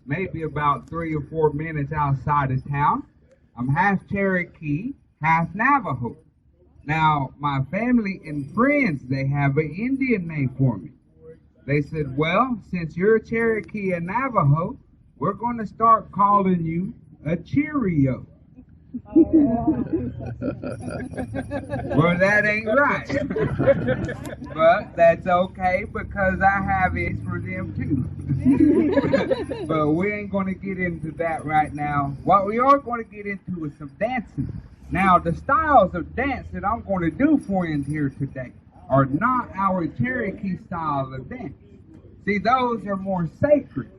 maybe about 3 or 4 minutes outside of town. I'm half Cherokee, half Navajo. Now, my family and friends, they have an Indian name for me. They said, well, since you're Cherokee and Navajo, we're going to start calling you a Cheerio. Well, that ain't right. But that's okay because I have it for them too. But we ain't going to get into that right now. What we are going to get into is some dancing. Now, the styles of dance that I'm going to do for you here today are not our Cherokee style of dance. See, those are more sacred.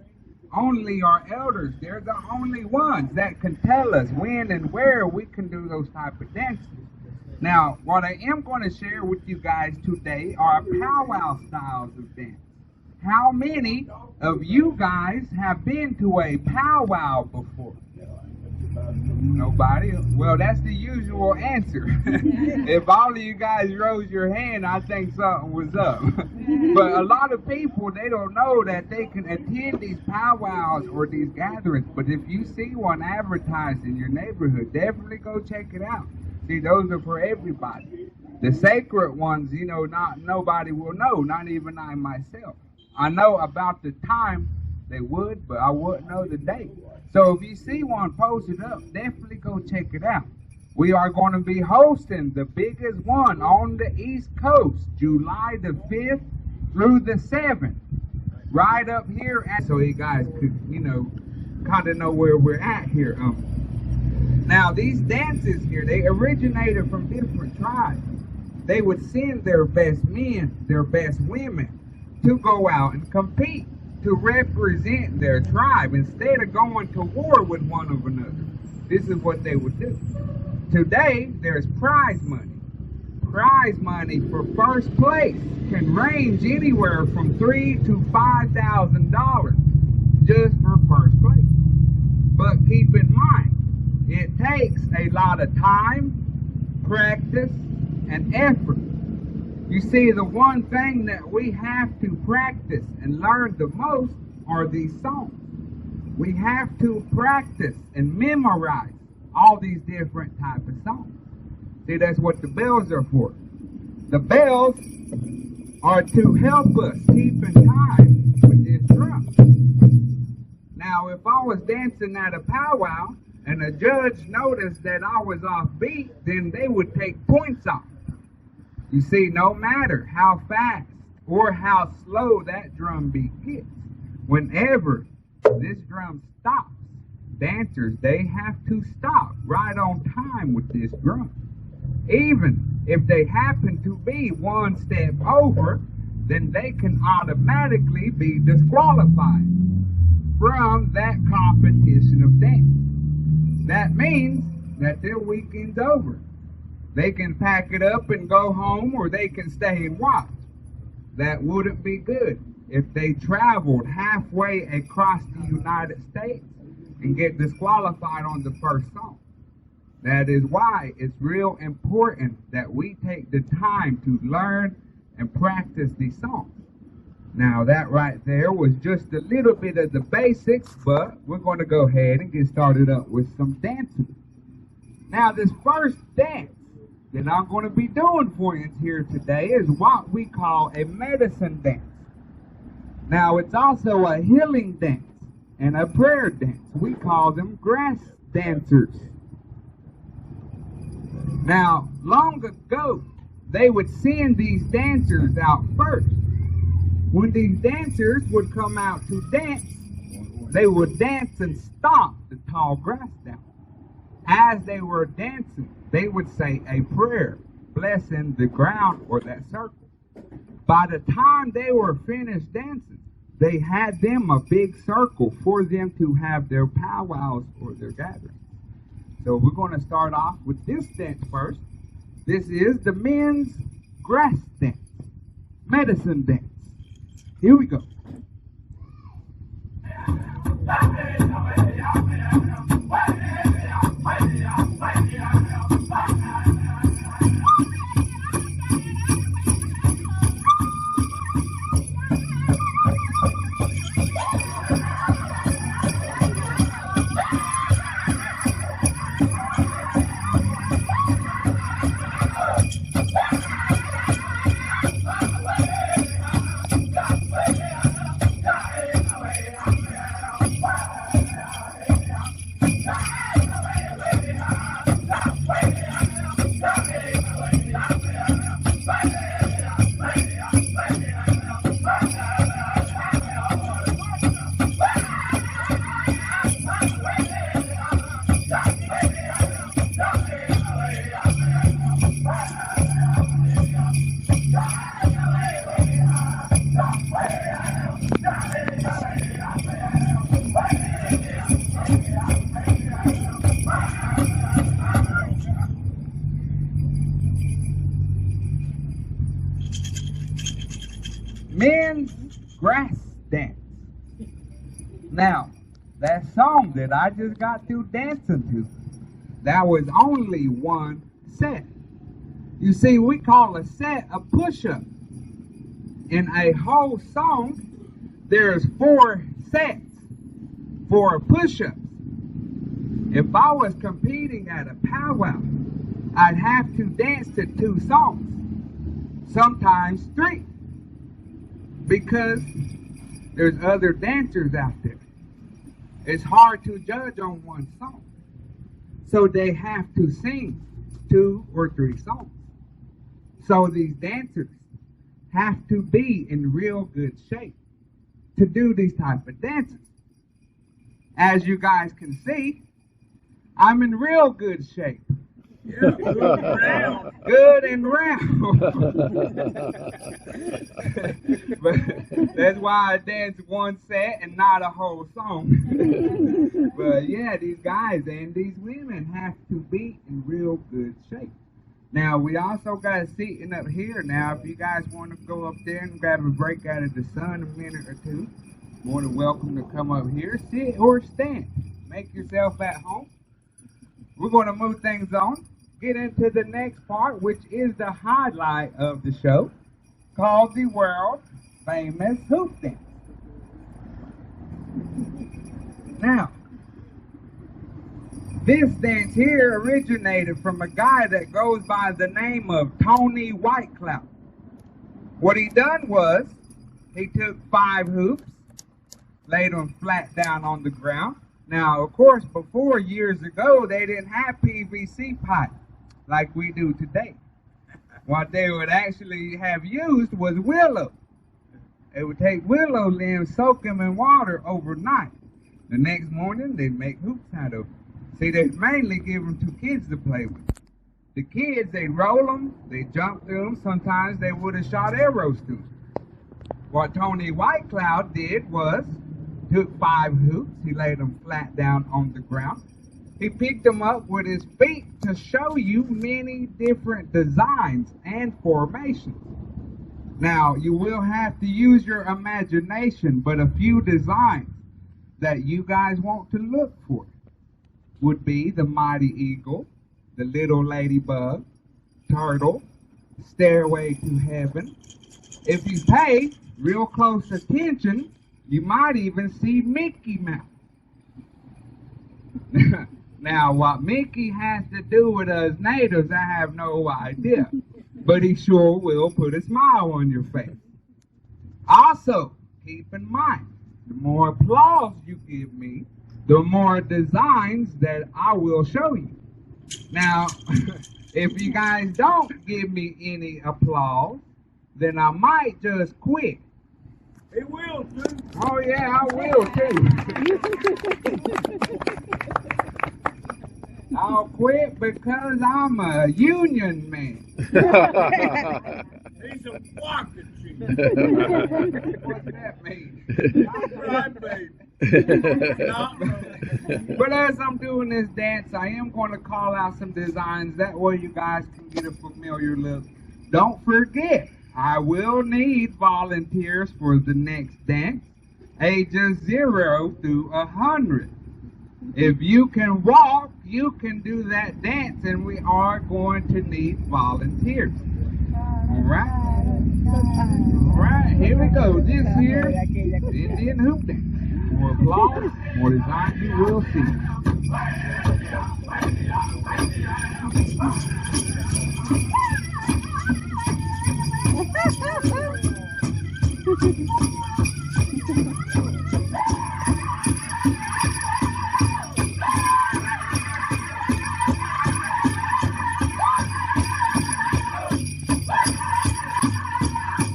Only our elders, they're the only ones that can tell us when and where we can do those type of dances. Now, what I am going to share with you guys today are powwow styles of dance. How many of you guys have been to a powwow before? Nobody? Well, that's the usual answer. If all of you guys rose your hand, I think something was up. But a lot of people, they don't know that they can attend these powwows or these gatherings. But if you see one advertised in your neighborhood, definitely go check it out. See, those are for everybody. The sacred ones, you know, nobody will know, not even I myself. I know about the time they would, but I wouldn't know the date. So if you see one posted up, definitely go check it out. We are going to be hosting the biggest one on the East Coast, July the 5th through the 7th, right up here. So you guys could, you know, kind of know where we're at here. Now, these dances here, they originated from different tribes. They would send their best men, their best women, to go out and compete, to represent their tribe instead of going to war with one of another. This is what they would do. Today, there's prize money. Prize money for first place can range anywhere from $3,000 to $5,000 just for first place. But keep in mind, it takes a lot of time, practice, and effort. You see, the one thing that we have to practice and learn the most are these songs. We have to practice and memorize all these different types of songs. See, that's what the bells are for. The bells are to help us keep in time with this drum. Now, if I was dancing at a powwow and a judge noticed that I was off beat, then they would take points off. You see, no matter how fast or how slow that drum beat gets, whenever this drum stops, dancers, they have to stop right on time with this drum. Even if they happen to be one step over, then they can automatically be disqualified from that competition of dance. That means that their weekend's over. They can pack it up and go home, or they can stay and watch. That wouldn't be good if they traveled halfway across the United States and get disqualified on the first song. That is why it's real important that we take the time to learn and practice these songs. Now, that right there was just a little bit of the basics, but we're going to go ahead and get started up with some dancing. Now, this first dance that I'm going to be doing for you here today is what we call a medicine dance. Now, it's also a healing dance and a prayer dance. We call them grass dancers. Now, long ago, they would send these dancers out first. When these dancers would come out to dance, they would dance and stomp the tall grass down. As they were dancing, they would say a prayer, blessing the ground or that circle. By the time they were finished dancing, they had them a big circle for them to have their powwows or their gatherings. So we're going to start off with this dance first. This is the men's grass dance, medicine dance. Here we go. Men's grass dance. Now, that song that I just got through dancing to, that was only one set. You see, we call a set a push-up. In a whole song, there's 4 sets for push-ups. If I was competing at a powwow, I'd have to dance to 2 songs, sometimes 3, because there's other dancers out there. It's hard to judge on one song. So they have to sing 2 or 3 songs. So these dancers have to be in real good shape to do these type of dances. As you guys can see, I'm in real good shape. Yeah, good and round. But that's why I dance one set and not a whole song. But yeah, these guys and these women have to be in real good shape. Now, we also got seating up here. Now, if you guys want to go up there and grab a break out of the sun a minute or two, more than welcome to come up here, sit or stand. Make yourself at home. We're going to move things on, get into the next part, which is the highlight of the show, called the world famous hoop dance. Now, this dance here originated from a guy that goes by the name of Tony Whitecloud. What he done was, he took 5 hoops, laid them flat down on the ground. Now, of course, before, years ago, they didn't have PVC pipe like we do today. What they would actually have used was willow. They would take willow limbs, soak them in water overnight. The next morning, they'd make hoops out of them. See, they'd mainly give them to kids to play with. The kids, they'd roll them, they'd jump through them. Sometimes they would have shot arrows through them. What Tony Whitecloud did was, took 5 hoops, he laid them flat down on the ground. He picked them up with his feet to show you many different designs and formations. Now, you will have to use your imagination, but a few designs that you guys want to look for would be the mighty eagle, the little ladybug, turtle, stairway to heaven. If you pay real close attention, you might even see Mickey Mouse. Now, what Mickey has to do with us natives, I have no idea. But he sure will put a smile on your face. Also, keep in mind, the more applause you give me, the more designs that I will show you. Now, if you guys don't give me any applause, then I might just quit. He will, too. Oh, yeah, I will, too. I'll quit because I'm a union man. He's a walking sheep. What's that mean? Right, baby. But as I'm doing this dance, I am going to call out some designs. That way you guys can get a familiar look. Don't forget, I will need volunteers for the next dance, ages 0 through 100. If you can walk, you can do that dance, and we are going to need volunteers. All right? All right, here we go. This here is Indian hoop dance. More applause, more design you will see.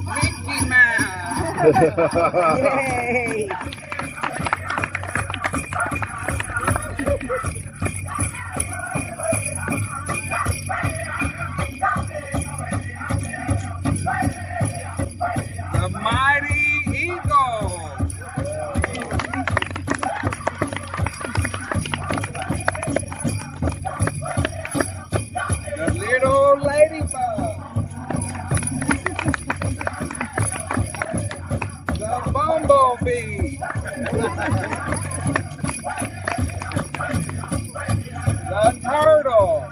Mickey Mouse! Yay! Bumblebee. The turtle.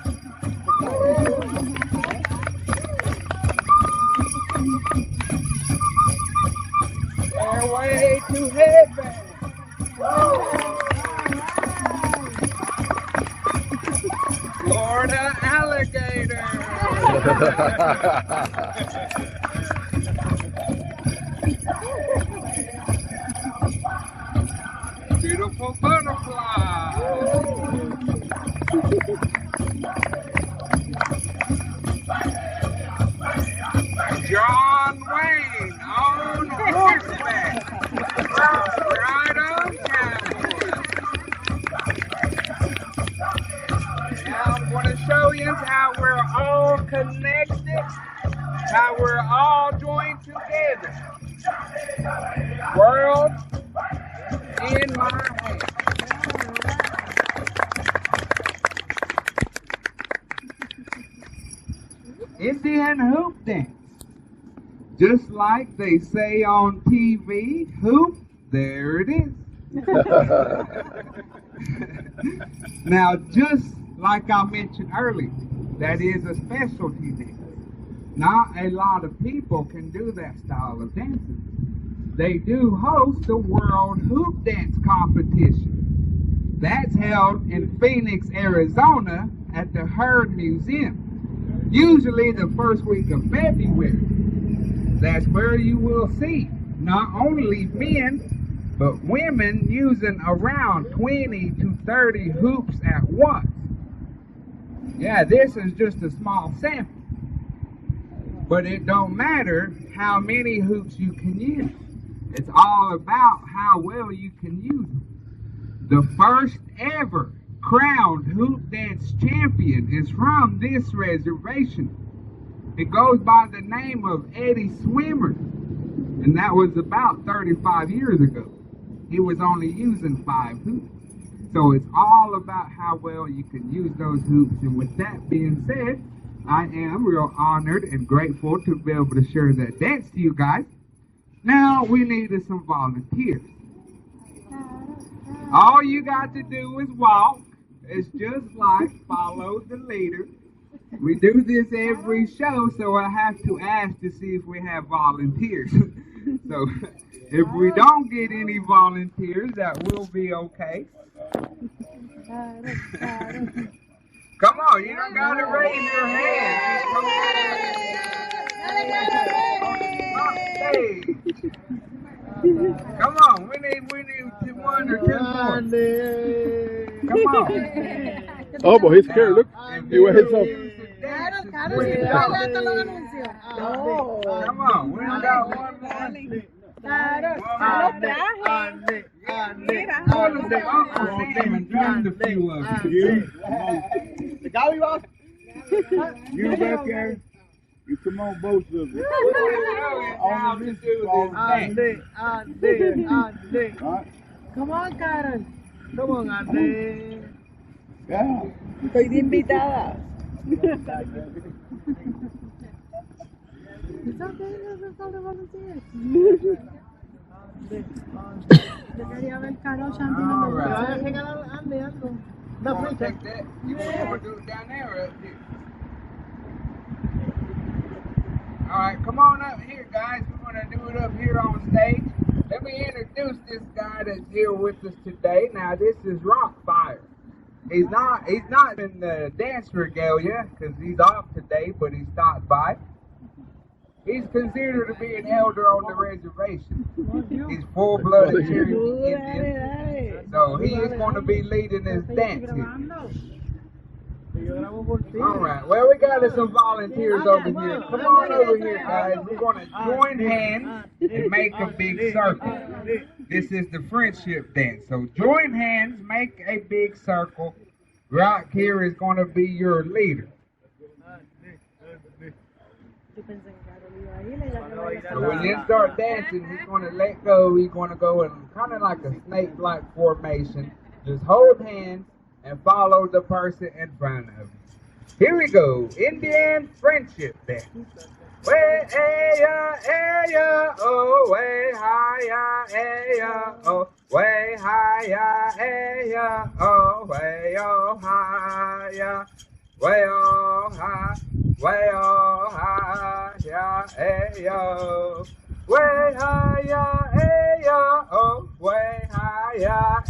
Stairway to heaven. Florida alligator. Beautiful butterfly. John Wayne on horseback. Right on cowboy. Now I'm going to show you how we're all connected, how we're all joined together. World in my hand. Indian hoop dance. Just like they say on TV, hoop, there it is. Now, just like I mentioned earlier, that is a specialty dance. Not a lot of people can do that style of dancing. They do host the World Hoop Dance Competition. That's held in Phoenix, Arizona at the Herd Museum, usually the first week of February. That's where you will see not only men, but women using around 20 to 30 hoops at once. Yeah, this is just a small sample. But it don't matter how many hoops you can use. It's all about how well you can use them. The first ever crowned hoop dance champion is from this reservation. It goes by the name of Eddie Swimmer, and that was about 35 years ago. He was only using 5 hoops. So it's all about how well you can use those hoops. And with that being said, I am real honored and grateful to be able to share that dance to you guys. Now we needed some volunteers. All you got to do is walk. It's just like follow the leader. We do this every show, so I have to ask to see if we have volunteers. So if we don't get any volunteers, that will be okay. Come on, you don't gotta raise your hand. Come on. Come on, we need 1 or 2 more. Come on. Oh, but he's scared. Look, he went himself. Come on, we got 1 more. You back there? You come on, both of them. Come on, Karen. Come on, Andy. Yeah. Estoy de invitada. Debería haber Carol All Chanting. right. You want to take that? You want to do it down there or up here? All right, come on up here, guys. We're going to do it up here on stage. Let me introduce this guy that's here with us today. Now, this is Rockfire. He's not in the dance regalia because he's off today, but he stopped by. He's considered to be an elder on the reservation. He's full-blooded Cherokee Indian. So he is going to be leading this dance here. All right. Well, we got some volunteers over here. Come on over here, guys. We're going to join hands and make a big circle. This is the friendship dance. So join hands, make a big circle. Rock here is going to be your leader. So when you start dancing, he's going to let go. He's going to go in kind of like a snake-like formation. Just hold hands and follow the person in front of you. Here we go. Indian friendship dance. way higher, oh, way higher, oh, way higher, oh, way oh higher, way oh high, way oh higher, oh. Way higher, oh, way higher,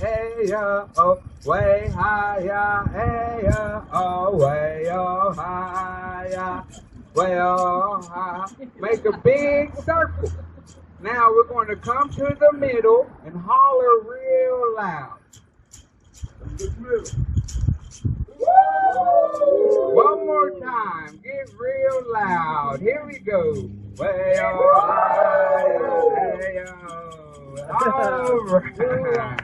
oh, way higher, oh, way oh higher, way oh high. Make a big circle. Now we're going to come to the middle and holler real loud. One more time, get real loud. Here we go. Way oh high, hey oh. All right.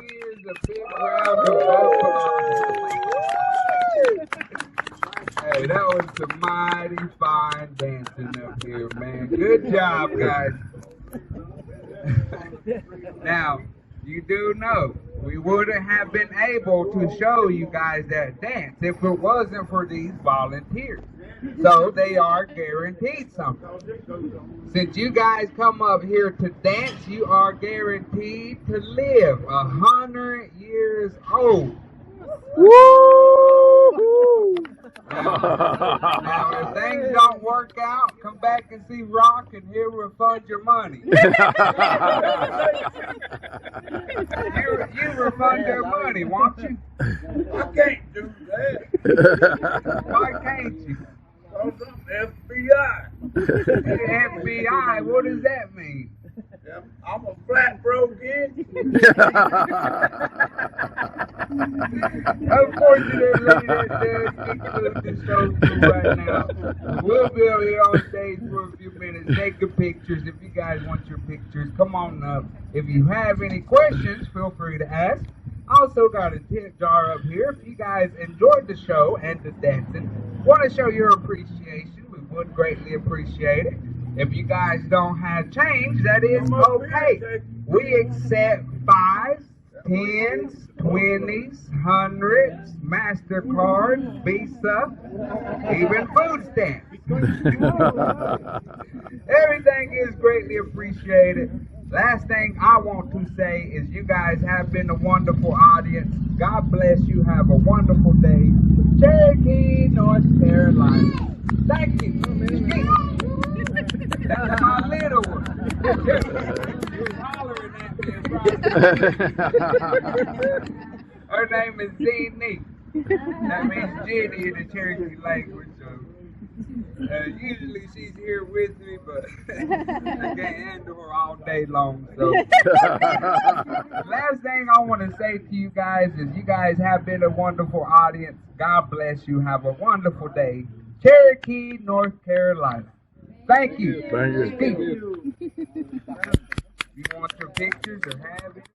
Here's a big round of applause. Hey, that was some mighty fine dancing up here, man. Good job, guys. Now, you do know we wouldn't have been able to show you guys that dance if it wasn't for these volunteers. So they are guaranteed something. Since you guys come up here to dance, you are guaranteed to live 100 years old. Woo! Now, if things don't work out, come back and see Rock and he'll refund your money. You refund their money, won't you? I can't do that. Why can't you? Because I'm FBI. FBI, what does that mean? I'm a flat broke kid. Unfortunately, that does conclude the show for right now. We'll be over here on stage for a few minutes taking pictures. If you guys want your pictures, come on up. If you have any questions, feel free to ask. Also got a tip jar up here. If you guys enjoyed the show and the dancing, want to show your appreciation, we would greatly appreciate it. If you guys don't have change, that is okay. We accept 5s, 10s, 20s, 100s, MasterCard, Visa, even food stamps. Everything is greatly appreciated. Last thing I want to say is you guys have been a wonderful audience. God bless you. Have a wonderful day. Cherokee, North Carolina. Thank you. That's my little one. She was hollering at me. Her name is Zee. That means Jenny in the Cherokee language. So, usually she's here with me, but I can't handle her all day long. So, last thing I want to say to you guys is you guys have been a wonderful audience. God bless you. Have a wonderful day. Cherokee, North Carolina. Thank you. Thank you. You want your pictures or have it?